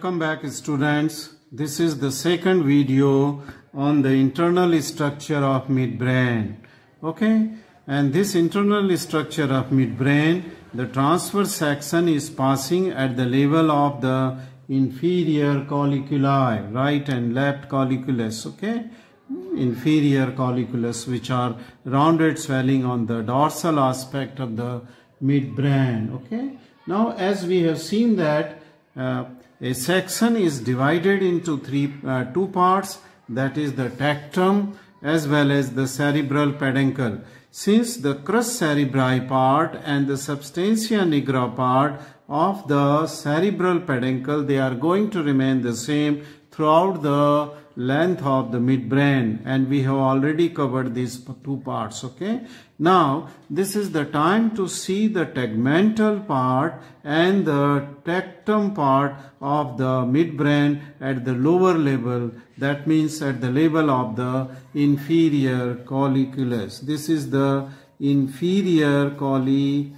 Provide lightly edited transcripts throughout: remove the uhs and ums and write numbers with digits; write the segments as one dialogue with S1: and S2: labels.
S1: Welcome back, students. This is the second video on the internal structure of midbrain. Okay, and this internal structure of midbrain, the transverse section is passing at the level of the inferior colliculi, right and left colliculus. Okay, inferior colliculus, which are rounded swelling on the dorsal aspect of the midbrain. Okay, now as we have seen that a section is divided into two parts, that is the tectum as well as the cerebral peduncle. Since the crus cerebri part and the substantia nigra part of the cerebral peduncle, they are going to remain the same throughout the length of the midbrain, and we have already covered these two parts. Okay, now this is the time to see the tegmental part and the tectum part of the midbrain at the lower level, that means at the level of the inferior colliculus. This is the inferior colliculus.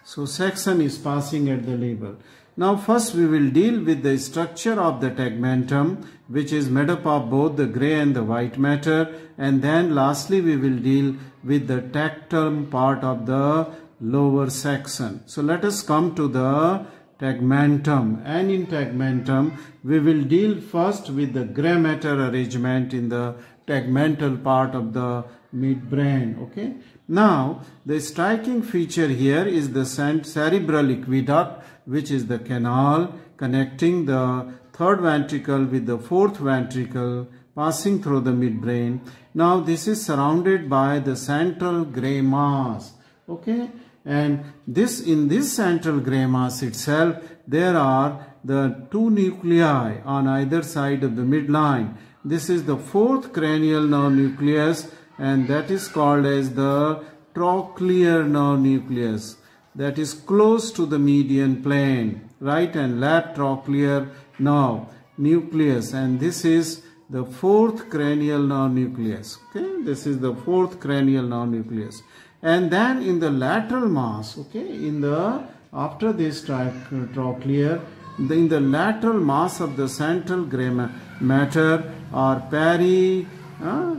S1: So section is passing at the level. Now first we will deal with the structure of the tegmentum, which is made up of both the grey and the white matter, and then lastly we will deal with the tectum part of the lower section. So let us come to the tegmentum, and in tegmentum we will deal first with the grey matter arrangement in the tegmental part of the midbrain. Okay, now the striking feature here is the cerebral aqueduct, which is the canal connecting the third ventricle with the fourth ventricle passing through the midbrain. Now this is surrounded by the central grey mass. Okay, and in this central grey mass itself there are the two nuclei on either side of the midline. This is the fourth cranial nerve nucleus, and that is called as the trochlear nerve nucleus, that is close to the median plane, right and left trochlear nerve nucleus, and this is the fourth cranial nerve nucleus. Okay, this is the fourth cranial nerve nucleus. And then in the lateral mass, okay, after this trochlear, in the lateral mass of the central grey matter or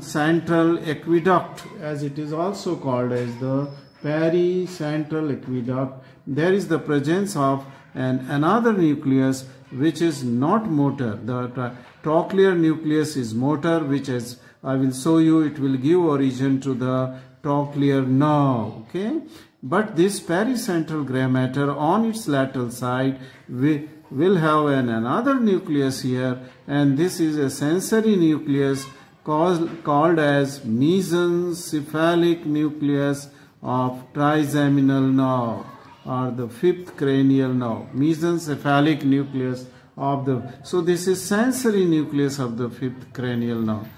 S1: central aqueduct, as it is also called as the pericentral aqueduct, there is the presence of another nucleus which is not motor. The trochlear nucleus is motor, which, as I will show you, it will give origin to the trochlear nerve. Okay, but this pericentral grey matter on its lateral side will have another nucleus here, and this is a sensory nucleus called as mesencephalic nucleus of trigeminal nerve, or the fifth cranial nerve, mesencephalic nucleus of the, so this is sensory nucleus of the fifth cranial nerve.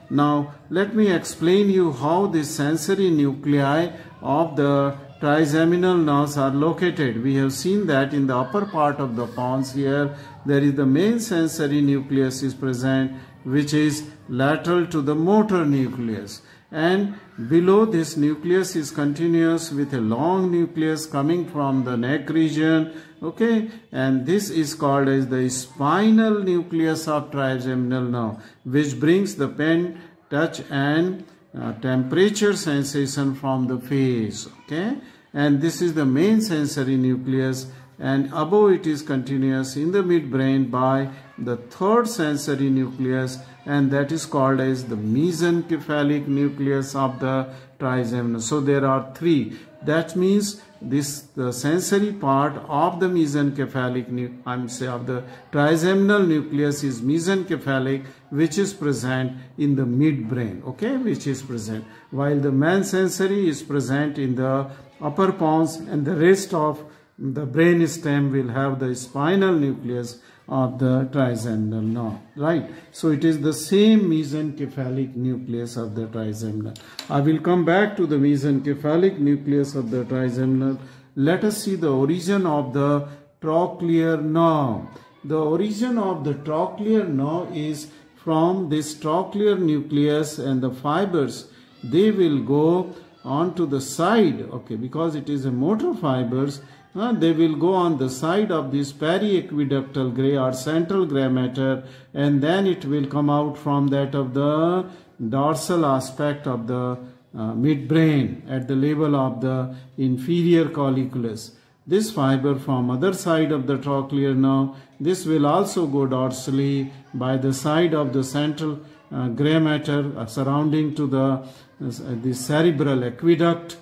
S1: Now let me explain you how this sensory nuclei of the trigeminal nerves are located. We have seen that in the upper part of the pons here there is the main sensory nucleus is present, which is lateral to the motor nucleus, and below this nucleus is continuous with a long nucleus coming from the neck region. Okay, and this is called as the spinal nucleus of trigeminal nerve, which brings the pain, touch and temperature sensation from the face. Okay, and this is the main sensory nucleus, and above it is continuous in the midbrain by the third sensory nucleus, and that is called as the mesencephalic nucleus of the trigeminal. So there are three. That means the sensory part of the mesencephalic of the trigeminal nucleus is mesencephalic, which is present in the midbrain. Okay, which is present, while the main sensory is present in the upper pons, and the rest of the brain stem will have the spinal nucleus of the trigeminal nerve, right? So it is the same mesencephalic nucleus of the trigeminal. I will come back to the mesencephalic nucleus of the trigeminal. Let us see the origin of the trochlear nerve. The origin of the trochlear nerve is from this trochlear nucleus, and the fibers, they will go onto the side, okay, because it is a motor fibers, they will go on the side of this periaqueductal gray or central gray matter, and then it will come out from that of the dorsal aspect of the midbrain at the level of the inferior colliculus. This fiber from other side of the trochlear nerve, this will also go dorsally by the side of the central gray matter surrounding to the cerebral aqueduct.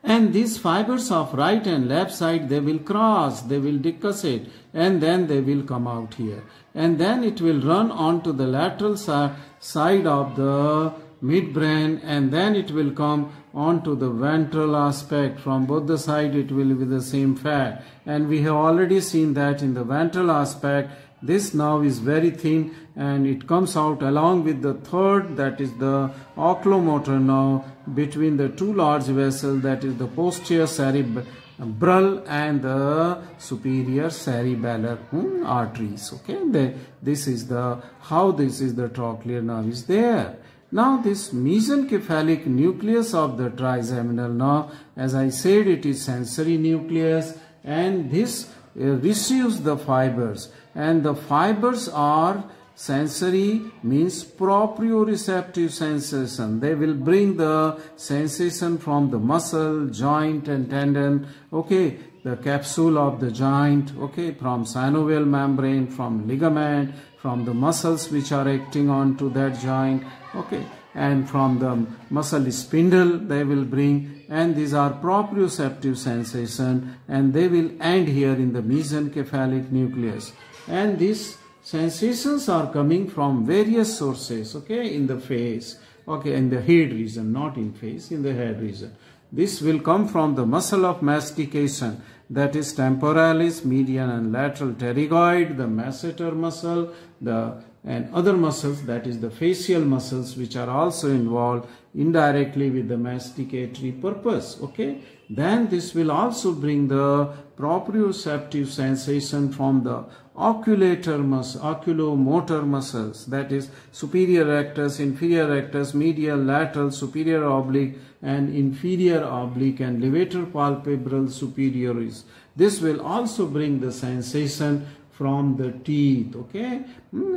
S1: And these fibers of right and left side, they will cross, they will decussate, and then they will come out here. And then it will run onto the lateral side of the midbrain, and then it will come onto the ventral aspect. From both the side it will be the same fat. And we have already seen that in the ventral aspect, this nerve is very thin and it comes out along with the third, that is the oculomotor nerve, between the two large vessels, that is the posterior cerebral and the superior cerebellar arteries. Okay, this is the how this is the trochlear nerve is there. Now this mesencephalic nucleus of the trigeminal nerve, as I said, it is sensory nucleus, and this receives the fibers, and the fibers are sensory, means proprioceptive sensation. They will bring the sensation from the muscle, joint and tendon, okay, the capsule of the joint, okay, from synovial membrane, from ligament, from the muscles which are acting onto that joint, okay, and from the muscle spindle they will bring, and these are proprioceptive sensation, and they will end here in the mesencephalic nucleus. And these sensations are coming from various sources, okay, in the face, okay, in the head region, not in face, in the head region. This will come from the muscle of mastication, that is temporalis, median and lateral pterygoid, the masseter muscle, and other muscles, that is the facial muscles, which are also involved indirectly with the masticatory purpose. Okay, then this will also bring the proprioceptive sensation from the oculomotor muscles, that is superior rectus, inferior rectus, medial, lateral, superior oblique and inferior oblique, and levator palpebral superioris. This will also bring the sensation from the teeth, okay,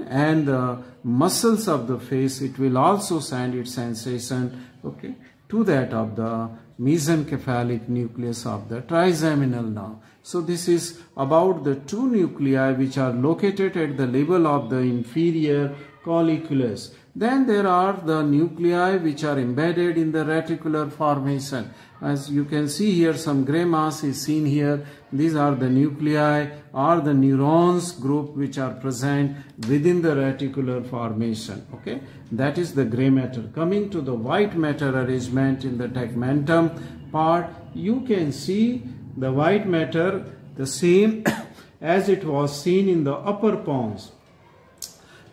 S1: and the muscles of the face, it will also send its sensation, okay, to that of the mesencephalic nucleus of the trigeminal nerve. So this is about the two nuclei which are located at the level of the inferior colliculus. Then there are the nuclei which are embedded in the reticular formation. As you can see here, some gray mass is seen here. These are the nuclei or the neurons group which are present within the reticular formation. Okay, that is the gray matter. Coming to the white matter arrangement in the tegmentum part, you can see the white matter the same as it was seen in the upper pons,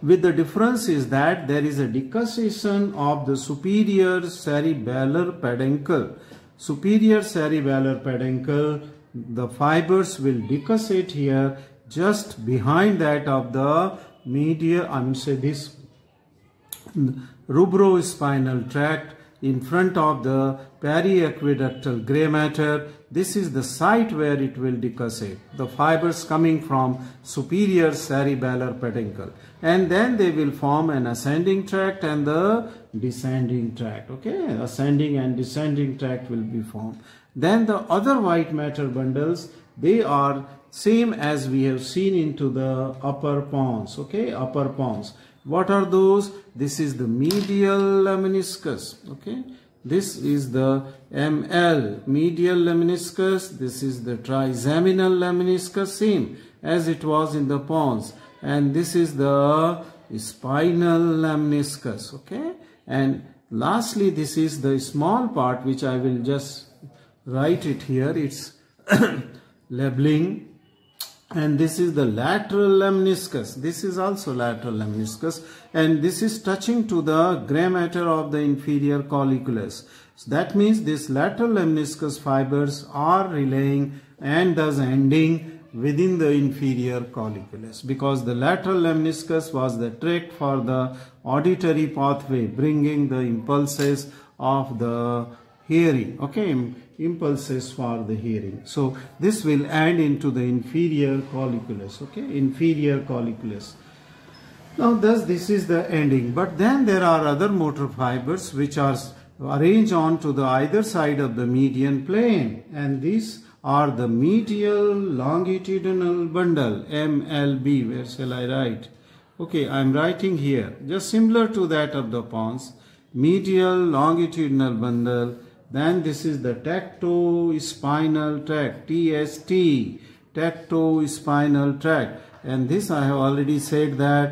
S1: with the difference is that there is a decussation of the superior cerebellar peduncle. Superior cerebellar peduncle, the fibers will decussate here just behind that of the medial, this rubrospinal tract, in front of the periaqueductal gray matter. This is the site where it will decussate, the fibers coming from superior cerebellar peduncle, and then they will form an ascending tract and the descending tract. Okay, ascending and descending tract will be formed. Then the other white matter bundles, they are same as we have seen into the upper pons. Okay, upper pons. What are those? This is the medial lemniscus. Okay, this is the ML, medial lemniscus. This is the trigeminal lemniscus, same as it was in the pons. And this is the spinal lemniscus. Okay, and lastly, this is the small part which I will just write it here. It's labeling. And this is the lateral lemniscus. This is also lateral lemniscus, and this is touching to the gray matter of the inferior colliculus. So that means this lateral lemniscus fibers are relaying and thus ending within the inferior colliculus, because the lateral lemniscus was the tract for the auditory pathway, bringing the impulses of the hearing, okay, impulses for the hearing. So this will end into the inferior colliculus, okay, inferior colliculus. Now thus this is the ending, but then there are other motor fibers which are arranged onto the either side of the median plane, and these are the medial longitudinal bundle, MLB. Where shall I write? Okay, I am writing here, just similar to that of the pons, medial longitudinal bundle. Then this is the tactospinal tract, TST, tactospinal tract, and this I have already said that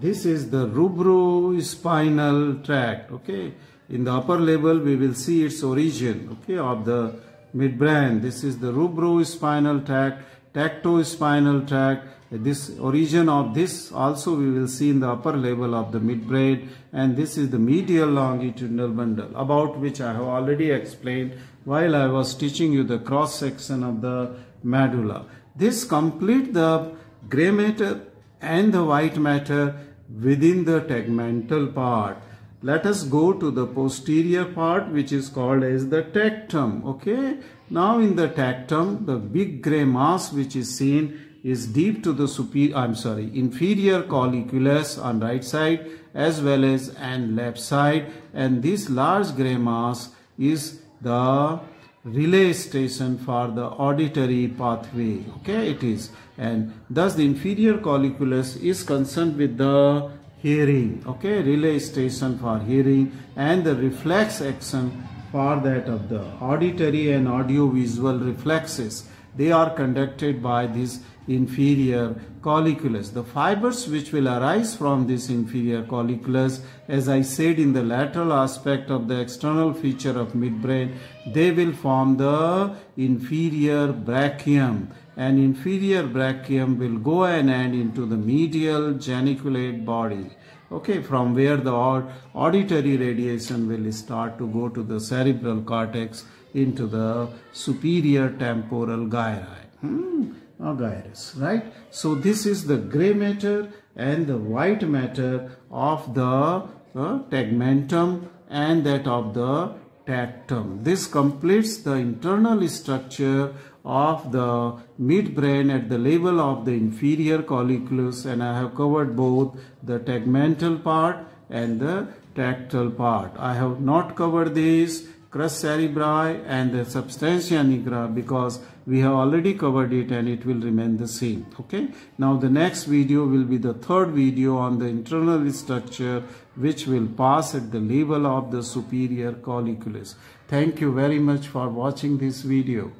S1: this is the rubrospinal tract, okay. In the upper level we will see its origin, okay, of the midbrain. This is the rubrospinal tract, tactospinal tract. This origin of this also we will see in the upper level of the midbrain, and this is the medial longitudinal bundle, about which I have already explained while I was teaching you the cross section of the medulla. This complete the gray matter and the white matter within the tegmental part. Let us go to the posterior part, which is called as the tectum, okay. Now in the tectum, the big gray mass which is seen is deep to the inferior colliculus on right side as well as and left side, and this large gray mass is the relay station for the auditory pathway, okay, it is, and thus the inferior colliculus is concerned with the hearing, okay, relay station for hearing, and the reflex action for that of the auditory and audiovisual reflexes. They are conducted by this inferior colliculus. The fibers which will arise from this inferior colliculus, as I said in the lateral aspect of the external feature of midbrain, they will form the inferior brachium, and inferior brachium will go and end into the medial geniculate body, okay, from where the auditory radiation will start to go to the cerebral cortex into the superior temporal gyri. Gyrus, right? So this is the gray matter and the white matter of the tegmentum and that of the tectum. This completes the internal structure of the midbrain at the level of the inferior colliculus, and I have covered both the tegmental part and the tectal part. I have not covered this crus cerebri and the substantia nigra because we have already covered it and it will remain the same, okay. Now the next video will be the third video on the internal structure, which will pass at the level of the superior colliculus. Thank you very much for watching this video.